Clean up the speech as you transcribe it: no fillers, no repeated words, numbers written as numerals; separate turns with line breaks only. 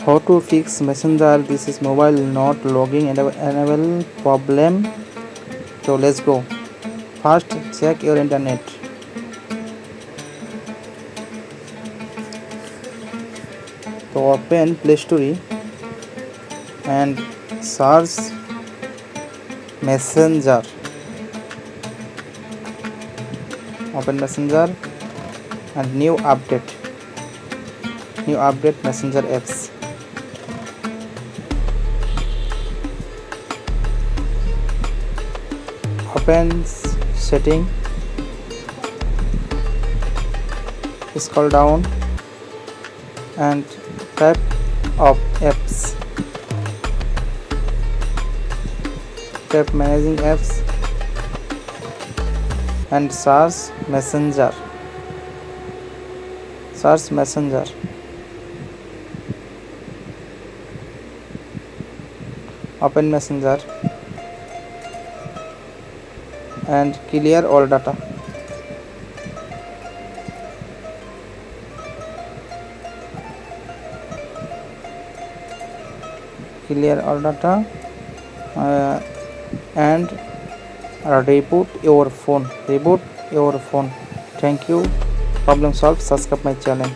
How to fix messenger? This is mobile not logging and enable problem. So let's go. First check your internet. So open Play Store and search messenger. Open messenger and new update messenger apps. Open setting, scroll down and type of apps, tap managing apps and search messenger. Open messenger and clear all data. And reboot your phone. Thank you. Problem solved. Subscribe my channel.